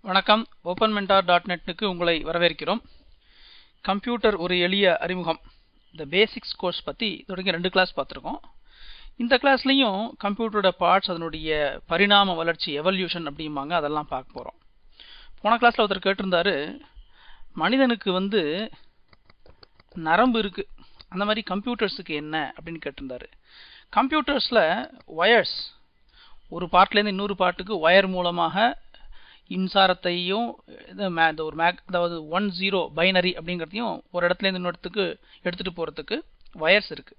வணக்கம். openmentor.net-க்கு உங்களை வரவேற்கிறோம். கம்ப்யூட்டர் ஒரு எளிய அறிமுகம், இந்த பேசிக்ஸ் கோர்ஸ் பற்றி தொடங்கி 2 கிளாஸ் பார்த்துருக்கோம். இந்த கிளாஸ்லையும் கம்ப்யூட்டரோட பார்ட்ஸ், அதனுடைய பரிணாம வளர்ச்சி, எவல்யூஷன் அப்படிம்பாங்க, அதெல்லாம் பார்க்க போகிறோம். போன கிளாஸில் ஒருத்தர் கேட்டிருந்தாரு, மனிதனுக்கு நரம்பு இருக்குது, அந்த மாதிரி கம்ப்யூட்டர்ஸுக்கு என்ன அப்படின்னு கேட்டிருந்தாரு. கம்ப்யூட்டர்ஸில் ஒயர்ஸ், ஒரு பார்ட்லேருந்து இன்னொரு பார்ட்டுக்கு ஒயர் மூலமாக மின்சாரத்தையும் அதாவது 1-0 பைனரி அப்படிங்கிறதையும் ஒரு இடத்துலேருந்து இன்னொரு இடத்துக்கு எடுத்துகிட்டு போகிறதுக்கு வயர்ஸ் இருக்குது.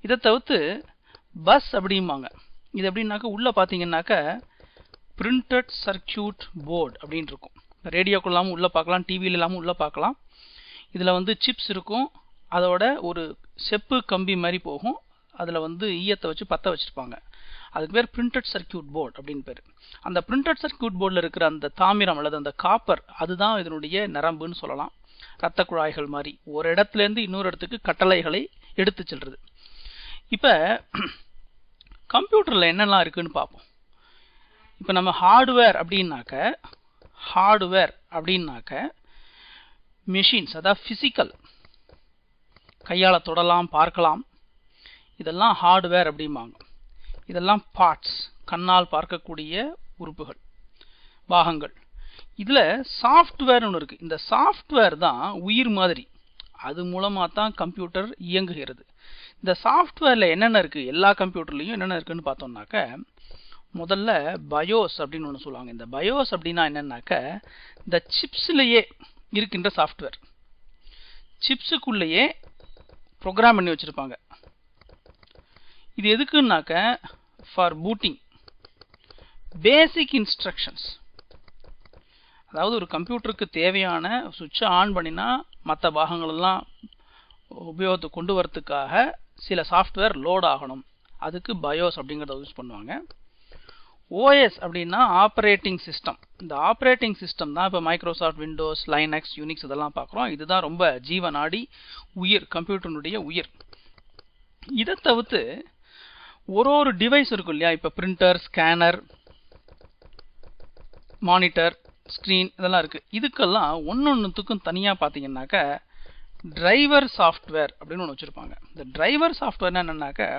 இதை தவிர்த்து பஸ் அப்படிம்பாங்க. இது எப்படின்னாக்கா உள்ளே பார்த்தீங்கன்னாக்கா பிரிண்டட் சர்க்கியூட் போர்டு அப்படின்னு இருக்கும். ரேடியோக்குள்ள இல்லாமல் உள்ளே பார்க்கலாம், டிவியில் இல்லாமல் உள்ளே பார்க்கலாம். இதில் சிப்ஸ் இருக்கும், அதோட ஒரு செப்பு கம்பி மாதிரி போகும், அதில் ஈயத்தை வச்சு பற்ற வச்சுருப்பாங்க. அதுக்கு பேர் பிரிண்டட் சர்க்கியூட் போர்டு அப்படின்னு பேர். அந்த பிரிண்டட் சர்க்கியூட் போர்டில் இருக்கிற அந்த தாமிரம் அல்லது அந்த காப்பர், அதுதான் இதனுடைய நரம்புன்னு சொல்லலாம். இரத்த குழாய்கள் மாதிரி ஒரு இடத்துலேருந்து இன்னொரு இடத்துக்கு கட்டளைகளை எடுத்து செல்றது. இப்போ கம்ப்யூட்டரில் என்னெல்லாம் இருக்குன்னு பார்ப்போம். இப்போ நம்ம ஹார்ட்வேர் அப்படின்னாக்க மெஷின்ஸ், அதாவது ஃபிசிக்கல், கையால் தொடலாம், பார்க்கலாம், இதெல்லாம் ஹார்ட்வேர் அப்படிம்பாங்க. இதெல்லாம் பார்ட்ஸ், கண்ணால் பார்க்கக்கூடிய உறுப்புகள், பாகங்கள். இதில் சாஃப்ட்வேர் ஒன்று இருக்குது. இந்த சாஃப்ட்வேர் தான் உயிர் மாதிரி, அது மூலமாக தான் கம்ப்யூட்டர் இயங்குகிறது. இந்த சாஃப்ட்வேரில் என்னென்ன இருக்குது, எல்லா கம்ப்யூட்டர்லேயும் என்னென்ன இருக்குதுன்னு பார்த்தோம்னாக்க, முதல்ல பயோஸ் அப்படின்னு ஒன்று சொல்லுவாங்க. இந்த பயோஸ் அப்படின்னா என்னென்னாக்க, இந்த சிப்ஸ்லேயே இருக்கின்ற சாஃப்ட்வேர், சிப்ஸுக்குள்ளேயே ப்ரோக்ராம் பண்ணி வச்சுருப்பாங்க. இது எதுக்குன்னாக்க ஃபார் பூட்டிங், பேசிக் இன்ஸ்ட்ரக்ஷன்ஸ். அதாவது ஒரு கம்ப்யூட்டருக்கு தேவையான சுவிட்சை ஆன் பண்ணினா மற்ற பாகங்களெல்லாம் உபயோகத்தை கொண்டு வரத்துக்காக சில சாஃப்ட்வேர் லோட் ஆகணும், அதுக்கு பயோஸ் அப்படிங்கிறத யூஸ் பண்ணுவாங்க. ஓஎஸ் அப்படின்னா ஆப்ரேட்டிங் சிஸ்டம். இந்த ஆப்ரேட்டிங் சிஸ்டம் தான் இப்போ மைக்ரோசாஃப்ட் விண்டோஸ், லைனக்ஸ், யூனிக்ஸ் இதெல்லாம் பார்க்குறோம். இதுதான் ரொம்ப ஜீவநாடி, உயிர், கம்ப்யூட்டருடைய உயிர். இதை தவிர்த்து ஒரு டிவைஸ் இருக்கும் இல்லையா, இப்போ பிரிண்டர், ஸ்கேனர், மானிட்டர், ஸ்க்ரீன், இதெல்லாம் இருக்குது. இதுக்கெல்லாம் ஒன்றுத்துக்கும் தனியாக பார்த்தீங்கன்னாக்கா டிரைவர் சாஃப்ட்வேர் அப்படின்னு ஒன்று வச்சுருப்பாங்க. இந்த டிரைவர் சாஃப்ட்வேர்னா என்னென்னாக்க,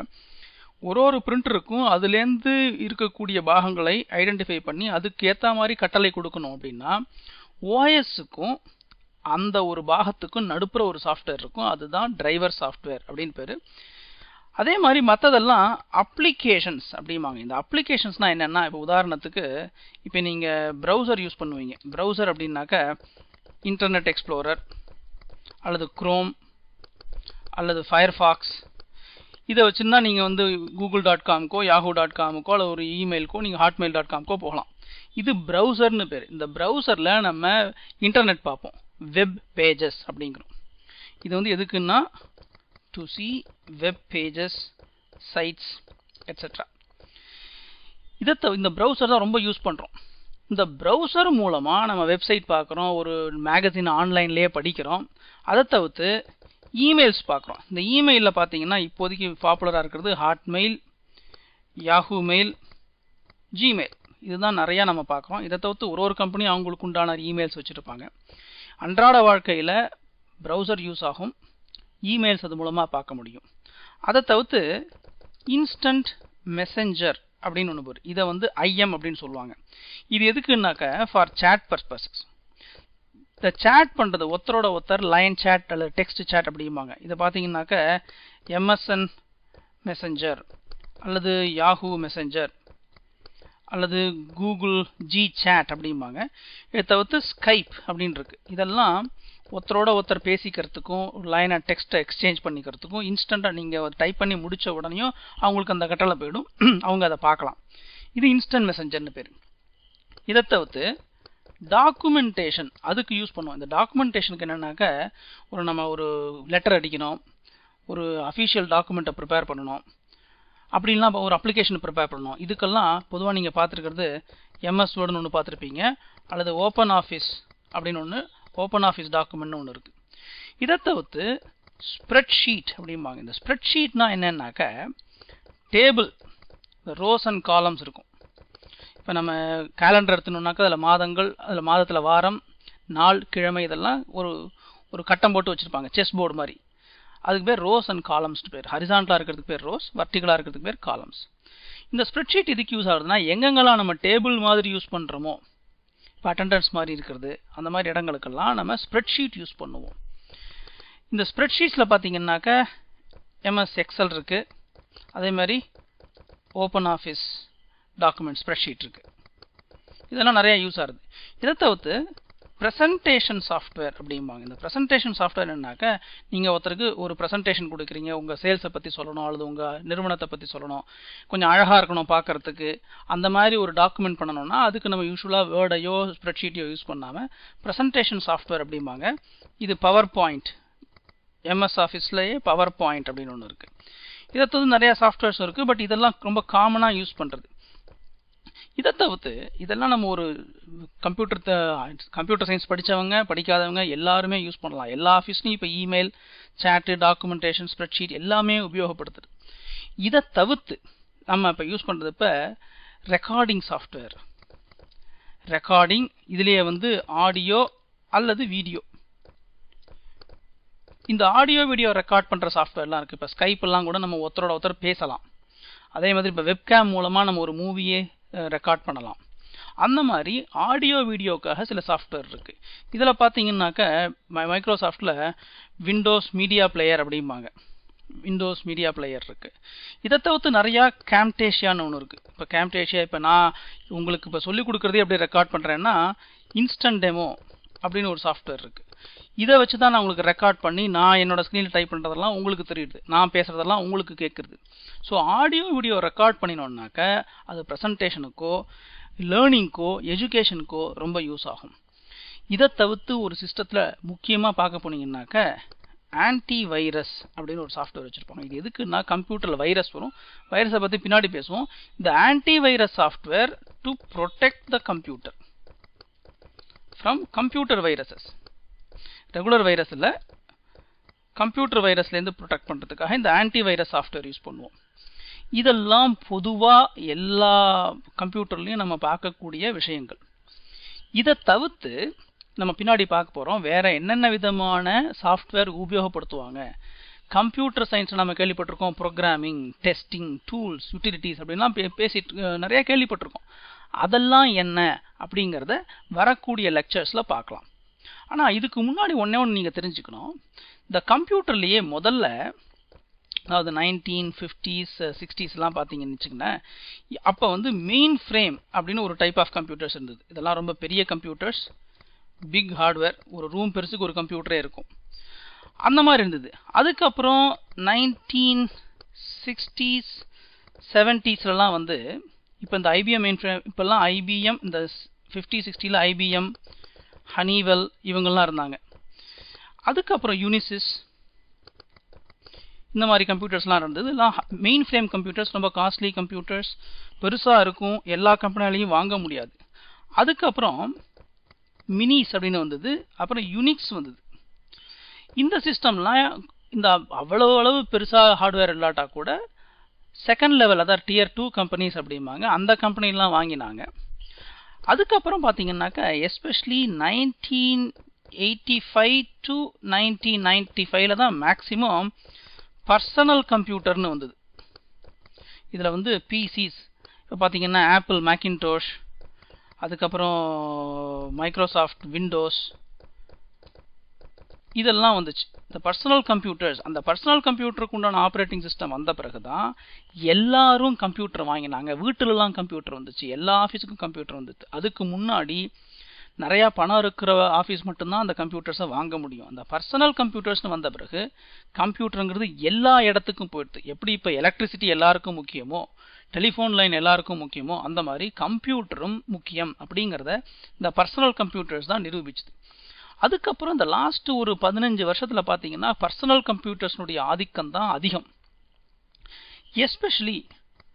ஒரு பிரிண்டருக்கும் அதுலேருந்து இருக்கக்கூடிய பாகங்களை ஐடென்டிஃபை பண்ணி அதுக்கு ஏற்ற மாதிரி கட்டளை கொடுக்கணும். அப்படின்னா ஓஎஸ்க்கும் அந்த ஒரு பாகத்துக்கும் நடுப்புற ஒரு சாஃப்ட்வேர் இருக்கும், அதுதான் டிரைவர் சாஃப்ட்வேர் அப்படின்னு பேர். அதே மாதிரி மற்றதெல்லாம் அப்ளிகேஷன்ஸ் அப்படிம்பாங்க. இந்த அப்ளிகேஷன்ஸ்னால் என்னென்னா, இப்போ உதாரணத்துக்கு இப்போ நீங்கள் ப்ரௌசர் யூஸ் பண்ணுவீங்க. ப்ரௌசர் அப்படின்னாக்கா இன்டர்நெட் எக்ஸ்ப்ளோரர் அல்லது குரோம் அல்லது ஃபயர்ஃபாக்ஸ், இதை வச்சுன்னா நீங்கள் google.comக்கோ yahoo.comக்கோ அல்லது ஒரு இமெயிலுக்கோ நீங்கள் hotmail.comக்கோ போகலாம். இது ப்ரௌசர்னு பேர். இந்த ப்ரௌசரில் நம்ம இன்டர்நெட் பார்ப்போம், வெப் பேஜஸ் அப்படிங்கிறோம். இது எதுக்குன்னா to see web pages, sites, etc. இந்த ப்ரௌசர் தான் ரொம்ப யூஸ் பண்ணுறோம். இந்த ப்ரௌசர் மூலமாக நம்ம வெப்சைட் பார்க்குறோம், ஒரு மேகசின் ஆன்லைன்லேயே படிக்கிறோம். அதை தவிர்த்து இமெயில்ஸ் பார்க்குறோம். இந்த இமெயிலில் பார்த்தீங்கன்னா இப்போதைக்கு பாப்புலராக இருக்கிறது ஹாட்மெயில், யாஹூ மெயில், ஜிமெயில், இதுதான் நிறையா நம்ம பார்க்குறோம். இதை தவிர்த்து ஒரு கம்பெனி அவங்களுக்கு உண்டான இமெயில்ஸ் வச்சுருப்பாங்க. அன்றாட வாழ்க்கையில் ப்ரௌசர் யூஸ் ஆகும், இமெயில்ஸ் அது மூலமாக பார்க்க முடியும். அதை தவிர்த்து இன்ஸ்டன்ட் மெசஞ்சர் அப்படின்னு ஒன்று போகுது. இதை ஐஎம் அப்படின்னு சொல்லுவாங்க. இது எதுக்குன்னாக்க ஃபார் சேட் பர்பஸஸ். இந்த சேட் பண்ணுறது ஒருத்தரோட ஒருத்தர் லைன் சேட் அல்லது டெக்ஸ்ட் சேட் அப்படிம்பாங்க. இதை பார்த்தீங்கன்னாக்க எம்எஸ்என் மெசஞ்சர் அல்லது யாஹூ மெசஞ்சர் அல்லது கூகுள் ஜி சேட் அப்படிம்பாங்க. இதை தவிர்த்து ஸ்கைப் அப்படின்னு இருக்குது. இதெல்லாம் ஒருத்தரோட ஒருத்தர் பேசிக்கிறதுக்கும் லைனை டெக்ஸ்ட்டை எக்ஸ்சேஞ்ச் பண்ணிக்கிறதுக்கும் இன்ஸ்டண்ட்டாக நீங்கள் டைப் பண்ணி முடித்த உடனேயும் அவங்களுக்கு அந்த கட்டளை போயிடும், அவங்க அதை பார்க்கலாம். இது இன்ஸ்டன்ட் மெசஞ்சர்னு பேர். இதை தவிர்த்து டாக்குமெண்டேஷன், அதுக்கு யூஸ் பண்ணுவோம். இந்த டாக்குமெண்டேஷனுக்கு என்னென்னாக்க, நம்ம ஒரு லெட்டர் அடிக்கணும், ஒரு அஃபிஷியல் டாக்குமெண்ட்டை ப்ரிப்பேர் பண்ணணும், அப்படின்லாம் ஒரு அப்ளிகேஷன் ப்ரிப்பேர் பண்ணணும். இதுக்கெல்லாம் பொதுவாக நீங்கள் பார்த்துருக்கிறது எம்எஸ் வேர்டுன்னு ஒன்று பார்த்துருப்பீங்க, அல்லது ஓப்பன் ஆஃபீஸ் அப்படின்னு ஒன்று, ஓப்பன் ஆஃபீஸ் டாக்குமெண்ட்னு ஒன்று இருக்குது. இதை தவிர்த்து ஸ்ப்ரெட்ஷீட் அப்படிம்பாங்க. இந்த ஸ்ப்ரெட்ஷீட்னா என்னன்னாக்க, டேபிள், ரோஸ் அண்ட் காலம்ஸ் இருக்கும். இப்போ நம்ம கேலண்டர் எடுத்துனோம்னாக்கா அதில் மாதங்கள், அதில் மாதத்தில் வாரம், நாள், கிழமை இதெல்லாம் ஒரு கட்டம் போட்டு வச்சுருப்பாங்க, செஸ் போர்டு மாதிரி. அதுக்கு பேர் ரோஸ் அண்ட் காலம்ஸ்னு பேர். ஹரிசாண்டலாக இருக்கிறதுக்கு பேர் ரோஸ், வர்டிகலாக இருக்கிறதுக்கு பேர் காலம்ஸ். இந்த ஸ்ப்ரெட்ஷீட் எதுக்கு யூஸ் ஆகுதுன்னா, எங்கெங்கெல்லாம் நம்ம டேபிள் மாதிரி யூஸ் பண்ணுறோமோ, இப்போ அட்டெண்டன்ஸ் மாதிரி இருக்கிறது, அந்த மாதிரி இடங்களுக்கெல்லாம் நம்ம ஸ்ப்ரெட்ஷீட் யூஸ் பண்ணுவோம். இந்த ஸ்ப்ரெட்ஷீட்ஸில் பார்த்தீங்கன்னாக்கா MS எக்ஸல் இருக்குது, அதே மாதிரி ஓப்பன் ஆஃபீஸ் டாக்குமெண்ட் ஸ்ப்ரெட்ஷீட் இருக்குது. இதெல்லாம் நிறையா யூஸ் ஆகுது. இதை தவிர்த்து ப்ரெசன்டேஷன் சாஃப்ட்வேர் அப்படிம்பாங்க. இந்த ப்ரெசன்டேஷன் சாஃப்ட்வேர் என்னன்னாக்கா, நீங்கள் ஒருத்தருக்கு ஒரு ப்ரெசன்டேஷன் கொடுக்குறீங்க, உங்கள் சேல்ஸை பற்றி சொல்லணும் அல்லது உங்கள் நிறுவனத்தை பற்றி சொல்லணும், கொஞ்சம் அழகாக இருக்கணும் பார்க்குறதுக்கு, அந்த மாதிரி ஒரு டாக்குமெண்ட் பண்ணணும்னா அதுக்கு நம்ம யூஸ்வலாக வேர்டையோ ஸ்ப்ரெட்ஷீட்டையோ யூஸ் பண்ணாமல் ப்ரெசன்டேஷன் சாஃப்ட்வேர் அப்படிம்பாங்க. இது பவர் பாயிண்ட், MS ஆஃபீஸ்லேயே பவர் பாயிண்ட் அப்படின்னு ஒன்று இருக்குது. இதை தவிர்த்து நிறையா சாஃப்ட்வேர்ஸ் இருக்குது, பட் இதெல்லாம் ரொம்ப காமனாக யூஸ் பண்ணுறது. இதை தவிர்த்து இதெல்லாம் நம்ம ஒரு கம்ப்யூட்டர் சயின்ஸ் படித்தவங்க படிக்காதவங்க எல்லாருமே யூஸ் பண்ணலாம். எல்லா ஆஃபீஸ்லையும் இப்போ இமெயில், சேட்டு, டாக்குமெண்டேஷன், ஸ்ப்ரெட்ஷீட் எல்லாமே உபயோகப்படுத்துது. இதை தவிர்த்து நம்ம இப்போ யூஸ் பண்ணுறது இப்போ ரெக்கார்டிங் சாஃப்ட்வேர். ரெக்கார்டிங் இதுலேயே வந்து ஆடியோ அல்லது வீடியோ. இந்த ஆடியோ வீடியோ ரெக்கார்ட் பண்ணுற சாஃப்ட்வேர்லாம் இருக்குது. இப்போ ஸ்கைப்பெல்லாம் கூட நம்ம ஒருத்தரோட ஒருத்தர் பேசலாம். அதே மாதிரி இப்போ வெப்கேம் மூலமாக நம்ம ஒரு மூவியே ரெக்கார்ட் பண்ணலாம். அந்த மாதிரி ஆடியோ வீடியோக்காக சில சாஃப்ட்வேர் இருக்குது. இதில் பார்த்தீங்கன்னாக்கா மைக்ரோசாஃப்டில் விண்டோஸ் மீடியா பிளேயர் அப்படிம்பாங்க, விண்டோஸ் மீடியா பிளேயர் இருக்குது. இதை தவிர்த்து நிறையா கேம்டேஷியான்னு ஒன்று இருக்குது. இப்போ கேம்டேஷியா இப்போ நான் உங்களுக்கு இப்போ சொல்லிக் கொடுக்குறதே எப்படி ரெக்கார்ட் பண்ணுறேன்னா இன்ஸ்டன்ட் டெமோ அப்படின்னு ஒரு சாஃப்ட்வேர் இருக்குது. இதை வச்சு தான் நான் உங்களுக்கு ரெக்கார்ட் பண்ணி நான் என்னோட ஸ்க்ரீனில் டைப் பண்ணுறதெல்லாம் உங்களுக்கு தெரியுது, நான் பேசுகிறதெல்லாம் உங்களுக்கு கேட்குறது. ஸோ ஆடியோ வீடியோ ரெக்கார்ட் பண்ணினோம்னாக்க அது ப்ரெசன்டேஷனுக்கோ லேர்னிங்க்கோ எஜுகேஷனுக்கோ ரொம்ப யூஸ் ஆகும். இதை தவிர்த்து ஒரு சிஸ்டத்தில் முக்கியமாக பார்க்க போனீங்கன்னாக்க ஆன்டி வைரஸ் அப்படின்னு ஒரு சாஃப்ட்வேர் வச்சுருப்பாங்க. இது எதுக்குன்னா கம்ப்யூட்டரில் வைரஸ் வரும், வைரஸை பற்றி பின்னாடி பேசுவோம். இந்த anti virus software to protect the computer from computer viruses. Regular virus இல்லை, கம்ப்யூட்டர் வைரஸ்லேருந்து ப்ரொடெக்ட் பண்ணுறதுக்காக இந்த ஆன்டி வைரஸ் சாஃப்ட்வேர் யூஸ் பண்ணுவோம். இதெல்லாம் பொதுவாக எல்லா கம்ப்யூட்டர்லையும் நம்ம பார்க்கக்கூடிய விஷயங்கள். இதை தவிர்த்து நம்ம பின்னாடி பார்க்க போகிறோம் வேறு என்னென்ன விதமான சாஃப்ட்வேர் உபயோகப்படுத்துவாங்க. கம்ப்யூட்டர் சயின்ஸில் நம்ம கேள்விப்பட்டிருக்கோம் ப்ரோக்ராமிங், டெஸ்டிங், டூல்ஸ், யூட்டிலிட்டிஸ் அப்படின்லாம் பேசிட்டு நிறையா கேள்விப்பட்டிருக்கோம். அதெல்லாம் என்ன அப்படிங்கிறத வரக்கூடிய லெக்சர்ஸில் பார்க்கலாம். ஆனால் இதுக்கு முன்னாடி ஒன்று நீங்கள் தெரிஞ்சுக்கணும். இந்த கம்ப்யூட்டர்லேயே முதல்ல, அதாவது 1950s 60sலாம் பார்த்தீங்கன்னு வச்சுக்கோங்களேன், அப்போ வந்து மெயின் ஃப்ரேம் அப்படின்னு ஒரு டைப் ஆஃப் கம்ப்யூட்டர்ஸ் இருந்தது. இதெல்லாம் ரொம்ப பெரிய கம்ப்யூட்டர்ஸ், பிக் ஹார்ட்வேர், ஒரு ரூம் பெருசுக்கு ஒரு கம்ப்யூட்டரே இருக்கும், அந்த மாதிரி இருந்தது. அதுக்கப்புறம் 1960s 70sலாம் வந்து இப்போ இந்த IBM மெயின் ஃப்ரேம், இப்போல்லாம் IBM இந்த 50-60ல் IBM, ஹனிவெல் இவங்கெல்லாம் இருந்தாங்க. அதுக்கப்புறம் யூனிசிஸ் இந்த மாதிரி கம்ப்யூட்டர்ஸ்லாம் இருந்தது. எல்லாம் மெயின் ஃப்ரேம் கம்ப்யூட்டர்ஸ், ரொம்ப காஸ்ட்லி கம்ப்யூட்டர்ஸ், பெருசாக இருக்கும், எல்லா கம்பெனிலையும் வாங்க முடியாது. அதுக்கப்புறம் மினிஸ் அப்படின்னு வந்தது, அப்புறம் யூனிக்ஸ் வந்தது. இந்த சிஸ்டம்லாம் இந்த அவ்வளவு பெருசாக ஹார்ட்வேர் இல்லாட்டா கூட செகண்ட் லெவல், அதாவது Tier 2 கம்பெனிஸ் அப்படிம்பாங்க, அந்த கம்பெனிலாம் வாங்கினாங்க. அதுக்கப்புறம் பார்த்தீங்கன்னாக்கா எஸ்பெஷலி 1985 to 1995 தான் மேக்ஸிமம் பர்சனல் கம்ப்யூட்டர்னு வந்தது. இதில் வந்து பிசிஸ் இப்போ பார்த்தீங்கன்னா ஆப்பிள் மேக்கின்டோஷ், அதுக்கப்புறம் மைக்ரோசாஃப்ட் விண்டோஸ் இதெல்லாம் வந்துச்சு. இந்த பர்சனல் கம்ப்யூட்டர்ஸ், அந்த பர்சனல் கம்ப்யூட்டருக்கு உண்டான ஆப்ரேட்டிங் சிஸ்டம் வந்த பிறகு தான் எல்லாரும் கம்ப்யூட்டர் வாங்கினாங்க. வீட்டிலலாம் கம்ப்யூட்டர் வந்துச்சு, எல்லா ஆஃபீஸுக்கும் கம்ப்யூட்டர் வந்துச்சு. அதுக்கு முன்னாடி நிறையா பணம் இருக்கிற ஆஃபீஸ் மட்டும்தான் அந்த கம்ப்யூட்டர்ஸை வாங்க முடியும். அந்த பர்சனல் கம்ப்யூட்டர்ஸ்னு வந்த பிறகு கம்ப்யூட்டருங்கிறது எல்லா இடத்துக்கும் போயிடுது. எப்படி இப்போ எலக்ட்ரிசிட்டி எல்லாருக்கும் முக்கியமோ, டெலிஃபோன் லைன் எல்லாருக்கும் முக்கியமோ, அந்த மாதிரி கம்ப்யூட்டரும் முக்கியம் அப்படிங்கிறத இந்த பர்சனல் கம்ப்யூட்டர்ஸ் தான் நிரூபிச்சுது. அதுக்கப்புறம் இந்த லாஸ்ட் ஒரு 15 வருஷத்தில் பார்த்தீங்கன்னா பர்சனல் கம்ப்யூட்டர்ஸ்னுடைய ஆதிக்கம் தான் அதிகம். எஸ்பெஷலி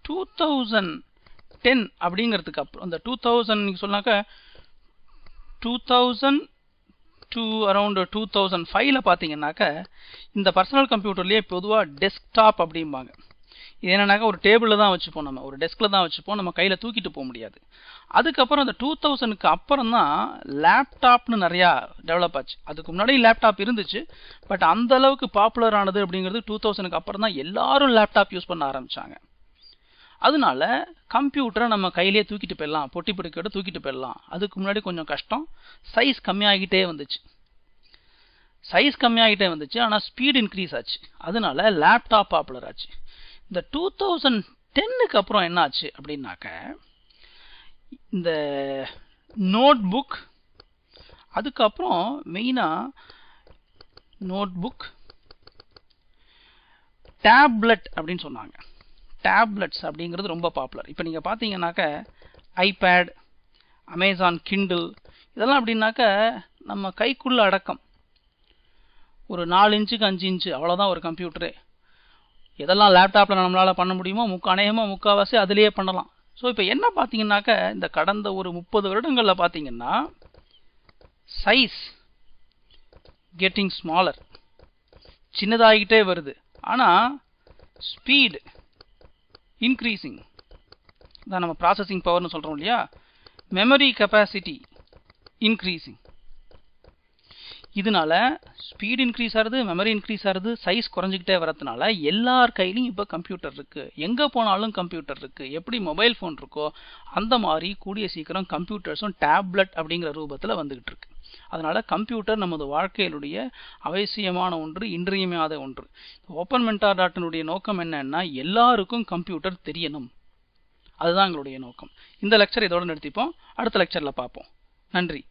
2010 அப்படிங்கிறதுக்கு அப்புறம், இந்த 2000 நீங்கள் சொன்னாக்க 2000 to அரௌண்ட் 2005 பார்த்தீங்கன்னாக்க இந்த பர்சனல் கம்ப்யூட்டர்லேயே பொதுவாக டெஸ்க்டாப் அப்படிம்பாங்க. இது என்னன்னாக்கா ஒரு டேபிளில் தான் வச்சுப்போம், நம்ம ஒரு டெஸ்கில் தான் வச்சுப்போம், நம்ம கையில் தூக்கிட்டு போக முடியாது. அதுக்கப்புறம் அந்த 2000க்கு அப்புறம் தான் லேப்டாப்னு நிறையா டெவலப் ஆச்சு. அதுக்கு முன்னாடி லேப்டாப் இருந்துச்சு, பட் அந்த அளவுக்கு பாப்புலர் ஆனது அப்படிங்கிறது 2000க்கு அப்புறம் தான் எல்லாரும் லேப்டாப் யூஸ் பண்ண ஆரம்பித்தாங்க. அதனால கம்ப்யூட்டரை நம்ம கையிலேயே தூக்கிட்டு போயிடலாம், பொட்டி பொடிக்கோட தூக்கிட்டு போயிடலாம். அதுக்கு முன்னாடி கொஞ்சம் கஷ்டம், சைஸ் கம்மியாகிட்டே வந்துச்சு. ஆனால் ஸ்பீட் இன்க்ரீஸ் ஆச்சு. அதனால லேப்டாப் பாப்புலர் ஆச்சு. இந்த 2010க்கு அப்புறம் என்ன ஆச்சு அப்படின்னாக்க, இந்த நோட் புக், அதுக்கப்புறம் மெயினாக நோட் புக், டேப்லெட் அப்படின்னு சொன்னாங்க. டேப்லெட்ஸ் அப்படிங்கிறது ரொம்ப பாப்புலர். இப்போ நீங்கள் பார்த்தீங்கன்னாக்க ஐபேட், அமேசான் கிண்டில் இதெல்லாம் அப்படின்னாக்க நம்ம கைக்குள்ள அடக்கம். ஒரு 4 இன்ச்சுக்கு 5 இன்ச்சு அவ்வளோதான் ஒரு கம்ப்யூட்டரு. எதெல்லாம் லேப்டாப்பில் நம்மளால் பண்ண முடியுமோ அநேகமாக முக்கால்வாசி அதிலேயே பண்ணலாம். ஸோ இப்போ என்ன பார்த்தீங்கன்னாக்க, இந்த கடந்த ஒரு 30 வருடங்களில் பார்த்தீங்கன்னா சைஸ் கெட்டிங் ஸ்மாலர், சின்னதாகிட்டே வருது. ஆனால் ஸ்பீடு இன்க்ரீசிங், தான் நம்ம ப்ராசஸிங் பவர்னு சொல்கிறோம் இல்லையா, மெமரி கெப்பாசிட்டி இன்க்ரீசிங். இதனால ஸ்பீட் இன்க்ரீஸ் ஆகுது, மெமரி இன்க்ரீஸ் ஆகுது, சைஸ் குறைஞ்சிக்கிட்டே வரதுனால எல்லார் கையிலையும் இப்போ கம்ப்யூட்டர் இருக்குது. எங்கே போனாலும் கம்ப்யூட்டர் இருக்குது. எப்படி மொபைல் ஃபோன் இருக்கோ அந்த மாதிரி கூடிய சீக்கிரம் கம்ப்யூட்டர்ஸும் டேப்லெட் அப்படிங்கிற ரூபத்தில் வந்துக்கிட்டு இருக்கு. அதனால் கம்ப்யூட்டர் நமது வாழ்க்கையிலுடைய அவசியமான ஒன்று, இன்றியமையாத ஒன்று. ஓப்பன்மென்டார்.இனுடைய நோக்கம் என்னன்னா, எல்லாருக்கும் கம்ப்யூட்டர் தெரியணும். அதுதான் எங்களுடைய நோக்கம். இந்த லெக்சர் இதோடு நிறுத்திப்போம். அடுத்த லெக்சரில் பார்ப்போம். நன்றி.